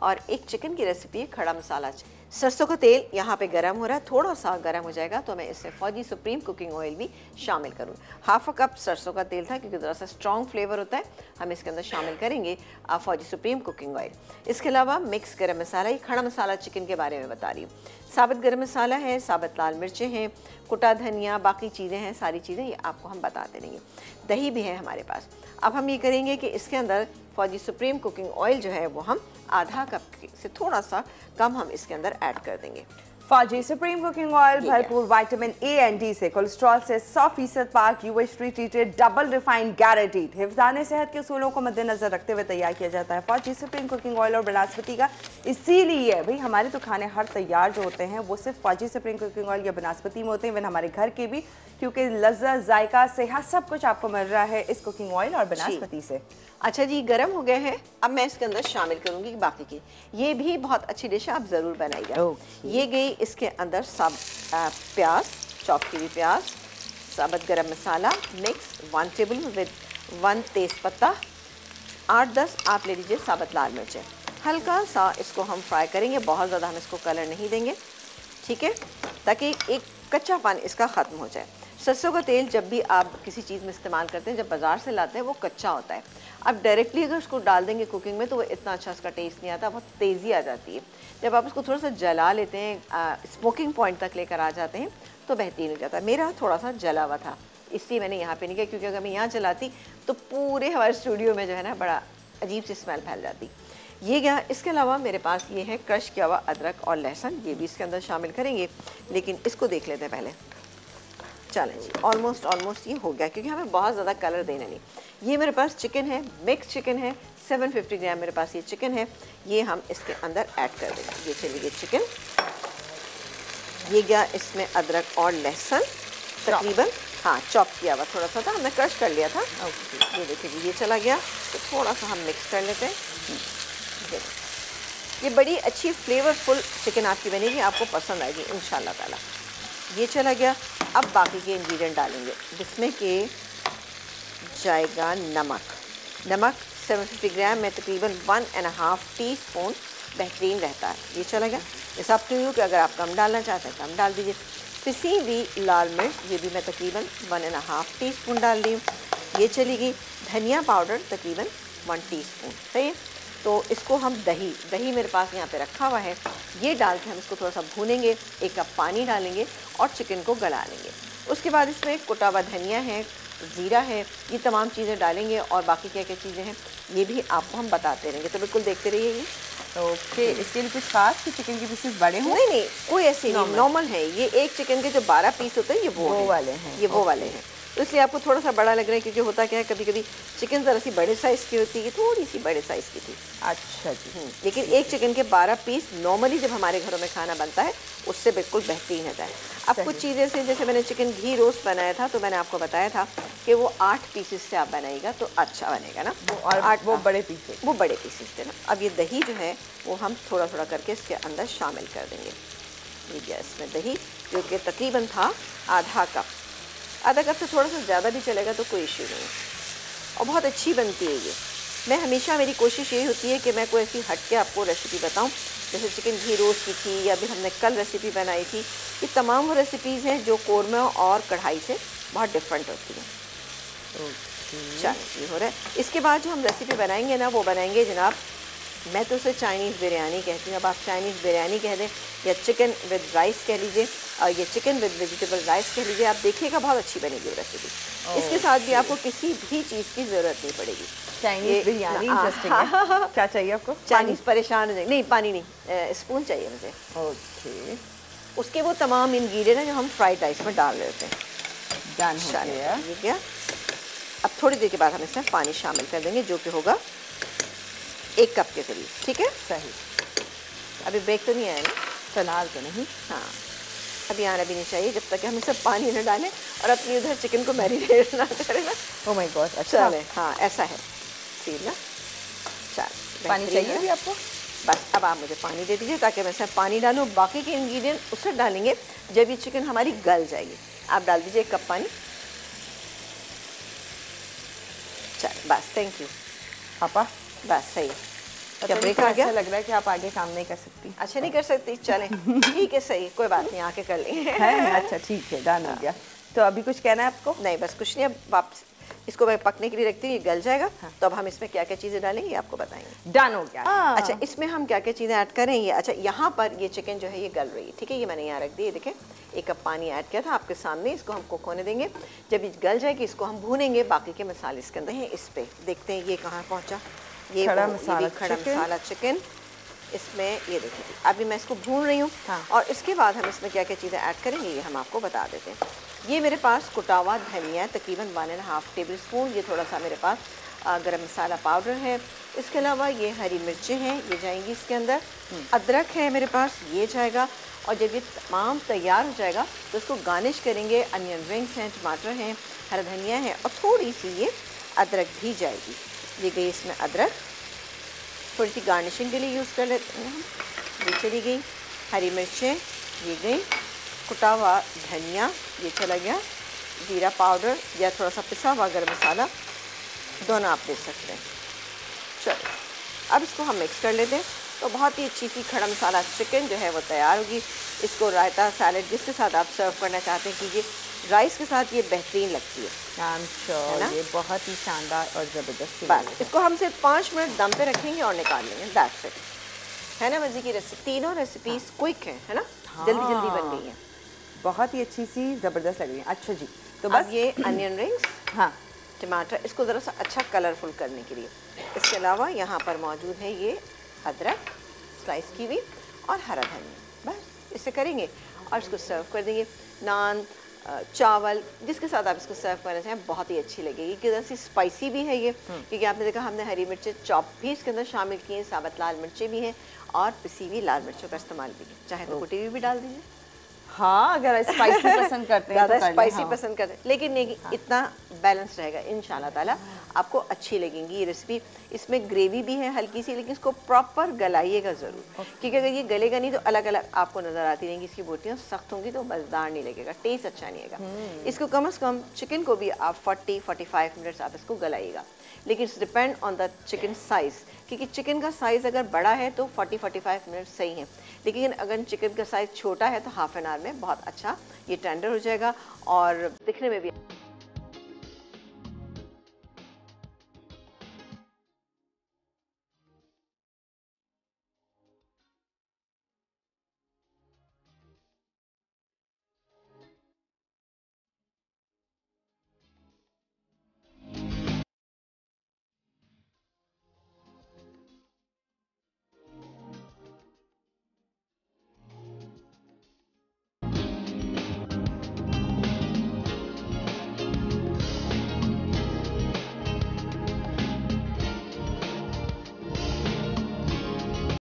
और एक चिकन की रेसिपी है खड़ा मसाला। सरसों का तेल यहाँ पे गरम हो रहा है, थोड़ा सा गरम हो जाएगा तो मैं इसमें फौजी सुप्रीम कुकिंग ऑयल भी शामिल करूँ। हाफ अ कप सरसों का तेल था क्योंकि थोड़ा सा स्ट्रॉन्ग फ्लेवर होता है, हम इसके अंदर शामिल करेंगे फौजी सुप्रीम कुकिंग ऑयल। इसके अलावा मिक्स गरम मसाला, ये खड़ा मसाला चिकन के बारे में बता रही हूँ। साबुत गरम मसाला है, साबुत लाल मिर्चें हैं, कुटा धनिया, बाकी चीज़ें हैं, सारी चीज़ें ये आपको हम बताते रहेंगे। दही भी है हमारे पास। अब हम ये करेंगे कि इसके अंदर फौजी सुप्रीम कुकिंग ऑयल जो है वो हम आधा कप से थोड़ा सा कम हम इसके अंदर ऐड कर देंगे। फौजी सुप्रीम कुकिंग ऑयल भरपूर विटामिन ए एंड डी से, कोलेस्ट्रॉल से 100% पाक, UH free treated, double refined guaranteed, हिफ्ज़ाने सेहत के उसूलों को मद्देनजर रखते हुए तैयार किया जाता है फौजी सुप्रीम कुकिंग ऑयल और बनस्पति का। इसीलिए भाई हमारे तो खाने हर तैयार जो होते हैं वो सिर्फ फौजी सुप्रीम कुकिंग ऑयल या बनस्पति में होते हैं, इवन हमारे घर के भी, क्योंकि लज्जत, जायका, सेहत सब कुछ आपको मिल रहा है इस कुकिंग ऑयल और बनस्पति से। अच्छा जी, गरम हो गए हैं। अब मैं इसके अंदर शामिल करूंगी बाकी की। ये भी बहुत अच्छी डिश है, आप ज़रूर बनाइएगा। ये गई इसके अंदर सब प्याज, चॉप की हुई प्याज, साबुत गरम मसाला मिक्स 1 टेबल विद 1 तेज़पत्ता, 8-10 आप ले लीजिए साबुत लाल मिर्चें। हल्का सा इसको हम फ्राई करेंगे, बहुत ज़्यादा हम इसको कलर नहीं देंगे, ठीक है, ताकि एक कच्चापन इसका ख़त्म हो जाए। सरसों का तेल जब भी आप किसी चीज़ में इस्तेमाल करते हैं, जब बाज़ार से लाते हैं वो कच्चा होता है। अब डायरेक्टली अगर उसको डाल देंगे कुकिंग में तो वो इतना अच्छा उसका टेस्ट नहीं आता, बहुत तेज़ी आ जाती है। जब आप उसको थोड़ा सा जला लेते हैं, स्मोकिंग पॉइंट तक लेकर आ जाते हैं तो बेहतरीन हो जाता है। मेरा थोड़ा सा जला हुआ था, इसलिए मैंने यहाँ पे नहीं किया, क्योंकि अगर मैं यहाँ जलाती तो पूरे हमारे स्टूडियो में जो है ना बड़ा अजीब सी स्मेल फैल जाती। ये गया। इसके अलावा मेरे पास ये है क्रश किया हुआ अदरक और लहसुन, ये भी इसके अंदर शामिल करेंगे, लेकिन इसको देख लेते हैं पहले। चलें जी, ऑलमोस्ट ये हो गया, क्योंकि हमें बहुत ज़्यादा कलर देना नहीं। ये मेरे पास चिकन है, मिक्स चिकन है, 750 ग्राम मेरे पास ये चिकन है, ये हम इसके अंदर ऐड कर देंगे। ये चलिए चिकन, ये गया इसमें अदरक और लहसुन तकरीबन, हाँ चॉप किया हुआ थोड़ा सा था, हमने क्रश कर लिया था। ये देखिए ये चला गया, तो थोड़ा सा हम मिक्स कर लेते हैं। ये बड़ी अच्छी फ्लेवरफुल चिकन आपकी बनेगी, आपको पसंद आएगी इंशाल्लाह ताला। ये चला गया। अब बाकी के इंग्रेडिएंट डालेंगे, जिसमें कि जाएगा नमक। नमक 750 ग्राम में तकरीबन 1.5 टीस्पून बेहतरीन रहता है। ये चला गया। इस अप टू यू कि अगर आप कम डालना चाहते हैं कम डाल दीजिए। पिसी हुई लाल मिर्च, ये भी मैं तकरीबन 1.5 टीस्पून डाल दी हूँ। ये चली गई। धनिया पाउडर तकरीबन 1 टीस्पून, सही है। तो इसको हम दही मेरे पास यहाँ पे रखा हुआ है, ये डाल के हम इसको थोड़ा सा भूनेंगे। 1 कप पानी डालेंगे और चिकन को गला लेंगे। उसके बाद इसमें कुटा हुआ धनिया है, ज़ीरा है, ये तमाम चीज़ें डालेंगे और बाकी क्या क्या चीज़ें हैं ये भी आपको हम बताते रहेंगे, तो बिल्कुल देखते रहिए। ये ओके, इसके लिए कुछ खास कि चिकन के पीसेस बड़े हों? नहीं, कोई ऐसे नहीं, नॉर्मल है। ये एक चिकन के जो 12 पीस होते हैं ये वो वाले हैं, ये वो वाले हैं। तो इसलिए आपको थोड़ा सा बड़ा लग रहा है, क्योंकि होता क्या है कभी कभी चिकन ज़रा सी बड़े साइज़ की होती है, थोड़ी सी बड़े साइज़ की थी। अच्छा जी। लेकिन एक चिकन के 12 पीस नॉर्मली जब हमारे घरों में खाना बनता है उससे बिल्कुल बेहतरीन होता है। अब कुछ चीज़ें से, जैसे मैंने चिकन घी रोस्ट बनाया था तो मैंने आपको बताया था कि वो 8 पीसेस से आप बनाइएगा तो अच्छा बनेगा ना। और 8 वो बड़े पीसेस, वो बड़े पीसेस थे ना। अब ये दही जो है वो हम थोड़ा थोड़ा करके इसके अंदर शामिल कर देंगे। ये गैस में दही जो कि तकरीबन था आधा कप से थोड़ा सा ज़्यादा भी चलेगा तो कोई इश्यू नहीं है, और बहुत अच्छी बनती है ये। मैं हमेशा, मेरी कोशिश यही होती है कि मैं कोई ऐसी हट के आपको रेसिपी बताऊं, जैसे चिकन घी रोस्ट की थी या भी हमने कल रेसिपी बनाई थी। ये तमाम वो रेसिपीज़ हैं जो कौरमा और कढ़ाई से बहुत डिफरेंट होती हैं। चलिए ये हो रहा है। इसके बाद जो हम रेसिपी बनाएंगे ना वो बनाएंगे जनाब, मैं तो उसे चाइनीज़ बिरयानी कहती हूँ। अब आप चाइनीज़ बिरयानी कह दें या चिकन विद राइस कह लीजिए, और ये चिकन विद वेजिटेबल राइस कह लीजिए, आप देखिएगा बहुत अच्छी बनेगी वो रेसिपी। इसके साथ भी आपको किसी भी चीज़ की ज़रूरत नहीं पड़ेगी। चाइनीज़ बिरयानी इंटरेस्टिंग है। क्या चाहिए आपको? चाइनीज़ परेशान हो जाएंगे। नहीं, पानी नहीं, स्पून चाहिए मुझे। ओके, उसके वो तमाम इंग्रेडिएंट हैं जो हम फ्राइड राइस में डाल देते हैं। डन हो गया। ये क्या, अब थोड़ी देर के बाद हम इसमें पानी शामिल कर देंगे जो कि होगा 1 कप के करीब, ठीक है। सही। अभी ब्रेक तो नहीं आया ना? फिलहाल तो नहीं। हाँ, अभी आना भी नहीं चाहिए जब तक कि हम इसमें पानी न डालें और अपनी उधर चिकन को मैरिनेट ना करें ना। ओह माय गॉड, अच्छा चले, हाँ ऐसा है सीन ना। चल, पानी चाहिए भी आपको? बस अब आप मुझे पानी दे दीजिए ताकि मैं इसमें पानी डालूँ। बाकी के इंग्रेडिएंट उससे डालेंगे जब ये चिकन हमारी गल जाएगी। आप डाल दीजिए 1 कप पानी। चल बस, थैंक यू पापा, बस सही है। क्या ब्रेक आ गया? ऐसा लग रहा है कि आप आगे काम नहीं कर सकती। अच्छा नहीं कर सकती, चलें ठीक है, सही, कोई बात नहीं, आके कर लेंगे। अच्छा ठीक है, डन हो गया। तो अभी कुछ कहना है आपको? नहीं, बस कुछ नहीं, अब वापस इसको मैं पकने के लिए रखती हूँ, ये गल जाएगा। तो अब हम इसमें क्या क्या चीज़ें डालेंगे आपको बताएंगे। डन हो गया। अच्छा, इसमें हम क्या क्या चीज़ें ऐड करेंगे। अच्छा, यहाँ पर ये चिकन जो है ये गल रही है, ठीक है, ये मैंने यहाँ रख दी, देखें 1 कप पानी ऐड किया था आपके सामने। इसको हम कुक होने देंगे, जब ये गल जाएगी इसको हम भूनेंगे। बाकी के मसाले इसके अंदर हैं, इस पे देखते हैं ये कहाँ पहुँचा। ये खड़ा मसाला चिकन इसमें, ये देखिए अभी मैं इसको भून रही हूँ। और इसके बाद हम इसमें क्या क्या चीज़ें ऐड करेंगे ये हम आपको बता देते हैं। ये मेरे पास कुटा हुआ धनिया तकरीबन 1.5 टेबल स्पून, ये थोड़ा सा मेरे पास गरम मसाला पाउडर है। इसके अलावा ये हरी मिर्चें हैं, ये जाएंगी इसके अंदर। अदरक है मेरे पास, ये जाएगा। और जब ये तमाम तैयार हो जाएगा तो इसको गार्निश करेंगे। अनियन रिंग्स हैं, टमाटर हैं, हरा धनिया है और थोड़ी सी ये अदरक भी जाएगी। ये गई इसमें अदरक, थोड़ी सी गार्निशिंग के लिए यूज़ कर लेते हैं हम। ये चली गई हरी मिर्चें, ये गई कुटा हुआ धनिया, ये चला गया जीरा पाउडर या थोड़ा सा पिसा हुआ गरम मसाला, दोनों आप दे सकते हैं। चलो अब इसको हम मिक्स कर लेते हैं। तो बहुत ही अच्छी सी खड़ा मसाला चिकन जो है वो तैयार होगी। इसको रायता सैलेड जिसके साथ आप सर्व करना चाहते हैं कीजिए, राइस के साथ ये बेहतरीन लगती है। I'm sure, ये बहुत ही शानदार और ज़बरदस्त। बस इसको हम सिर्फ 5 मिनट दम पे रखेंगे और निकाल लेंगे, दैट्स इट। है ना मज़े की रेसिपी, तीनों रेसिपीज क्विक हैं, है ना, जल्दी जल्दी बन गई हैं, बहुत ही अच्छी सी ज़बरदस्त लग रही है। अच्छा जी, तो बस ये अनियन रिंग्स, हाँ टमाटर, इसको ज़रा सा अच्छा कलरफुल करने के लिए। इसके अलावा यहाँ पर मौजूद है ये अदरक स्लाइस की हुई और हरा धनिया। बस इसे करेंगे और इसको सर्व कर देंगे। नान, चावल, जिसके साथ आप इसको सर्व करना चाहें, बहुत ही अच्छी लगेगी। किधर सी स्पाइसी भी है ये, क्योंकि आपने देखा हमने हरी मिर्चें चॉप भी इसके अंदर शामिल की हैं, साबुत लाल मिर्चें भी हैं और पिसी हुई लाल मिर्चों का इस्तेमाल भी है। चाहे तो कुटी हुई भी डाल दीजिए। हाँ, अगर स्पाइसी पसंद करते हैं, ज़्यादा स्पाइसी पसंद करते हैं, लेकिन नहीं, इतना बैलेंस रहेगा इंशाल्लाह ताला, आपको अच्छी लगेंगी ये रेसिपी। इसमें ग्रेवी भी है हल्की सी, लेकिन इसको प्रॉपर गलाइएगा ज़रूर, क्योंकि अगर ये गलेगा नहीं तो अलग अलग आपको नज़र आती रहेंगी इसकी बोटियाँ, सख्त होंगी तो मज़ेदार नहीं लगेगा, टेस्ट अच्छा नहीं आएगा। इसको कम से कम चिकन को भी आप 40-45 मिनट्स आप इसको गलाइएगा, लेकिन it's depend on the chicken size, क्योंकि चिकन का साइज़ अगर बड़ा है तो 40-45 मिनट सही है, लेकिन अगर चिकन का साइज़ छोटा है तो हाफ एन आवर में बहुत अच्छा ये टेंडर हो जाएगा और दिखने में भी